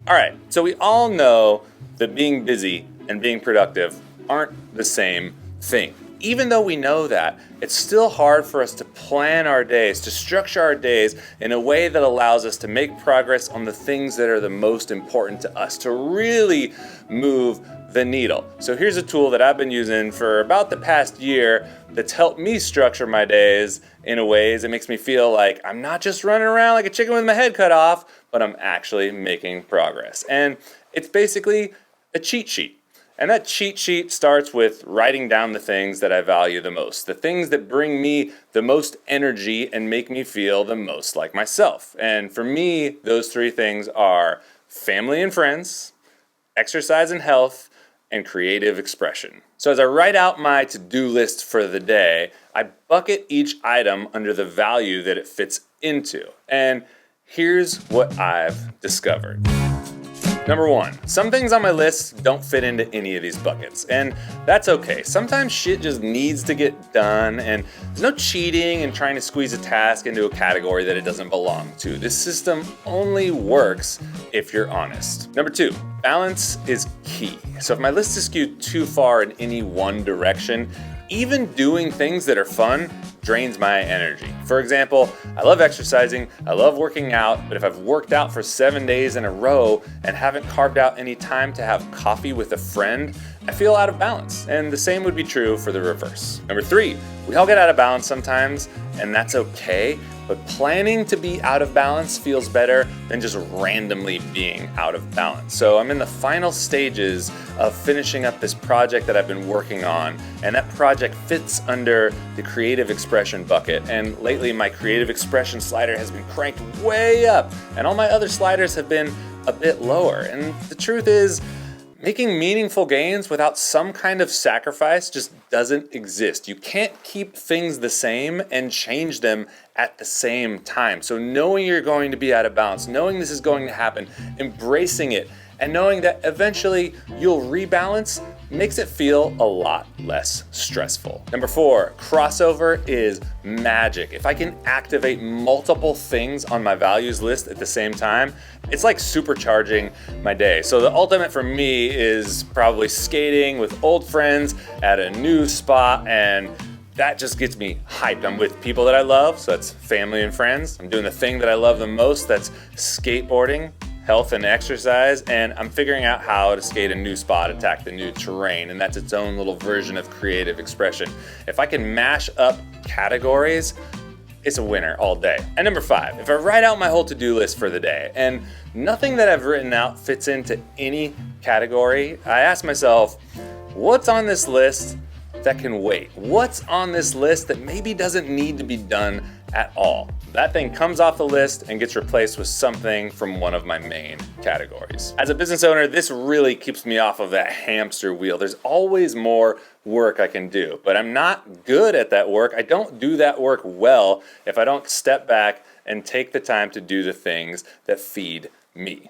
All right, so we all know that being busy and being productive aren't the same thing. Even though we know that, it's still hard for us to plan our days, to structure our days in a way that allows us to make progress on the things that are the most important to us, to really move the needle. So here's a tool that I've been using for about the past year that's helped me structure my days in a ways that makes me feel like I'm not just running around like a chicken with my head cut off, but I'm actually making progress. And it's basically a cheat sheet. And that cheat sheet starts with writing down the things that I value the most, the things that bring me the most energy and make me feel the most like myself. And for me, those three things are family and friends, exercise and health, and creative expression. So as I write out my to-do list for the day, I bucket each item under the value that it fits into. And here's what I've discovered. Number one, some things on my list don't fit into any of these buckets, and that's okay. Sometimes shit just needs to get done, and there's no cheating and trying to squeeze a task into a category that it doesn't belong to. This system only works if you're honest. Number two, balance is key. So if my list is skewed too far in any one direction, even doing things that are fun drains my energy. For example, I love exercising, I love working out, but if I've worked out for 7 days in a row and haven't carved out any time to have coffee with a friend, I feel out of balance. And the same would be true for the reverse. Number three, we all get out of balance sometimes, and that's okay. But planning to be out of balance feels better than just randomly being out of balance. So I'm in the final stages of finishing up this project that I've been working on, and that project fits under the creative expression bucket. And lately my creative expression slider has been cranked way up, and all my other sliders have been a bit lower. And the truth is, making meaningful gains without some kind of sacrifice just doesn't exist. You can't keep things the same and change them at the same time. So knowing you're going to be out of balance, knowing this is going to happen, embracing it, and knowing that eventually you'll rebalance makes it feel a lot less stressful. Number four, crossover is magic. If I can activate multiple things on my values list at the same time, it's like supercharging my day. So the ultimate for me is probably skating with old friends at a new spot, and that just gets me hyped. I'm with people that I love, so that's family and friends. I'm doing the thing that I love the most, that's skateboarding, health and exercise, and I'm figuring out how to skate a new spot, attack the new terrain, and that's its own little version of creative expression. If I can mash up categories, it's a winner all day. And number five, if I write out my whole to-do list for the day and nothing that I've written out fits into any category, I ask myself, what's on this list that can wait? What's on this list that maybe doesn't need to be done at all? That thing comes off the list and gets replaced with something from one of my main categories. As a business owner, this really keeps me off of that hamster wheel. There's always more work I can do, but I'm not good at that work. I don't do that work well if I don't step back and take the time to do the things that feed me.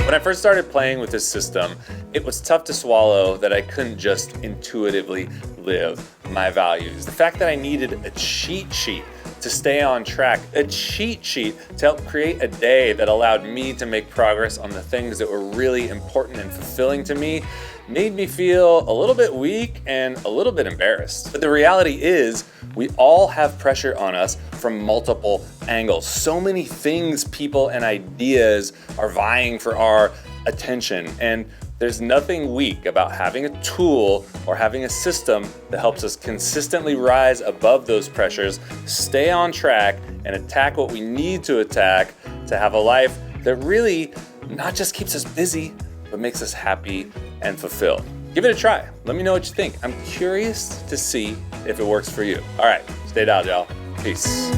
When I first started playing with this system, it was tough to swallow that I couldn't just intuitively live my values. The fact that I needed a cheat sheet to stay on track, a cheat sheet to help create a day that allowed me to make progress on the things that were really important and fulfilling to me, made me feel a little bit weak and a little bit embarrassed. But the reality is, we all have pressure on us from multiple angles. So many things, people, and ideas are vying for our attention, and there's nothing weak about having a tool or having a system that helps us consistently rise above those pressures, stay on track, and attack what we need to attack to have a life that really not just keeps us busy, but makes us happy and fulfilled. Give it a try. Let me know what you think. I'm curious to see if it works for you. All right, stay dialed, y'all. Peace.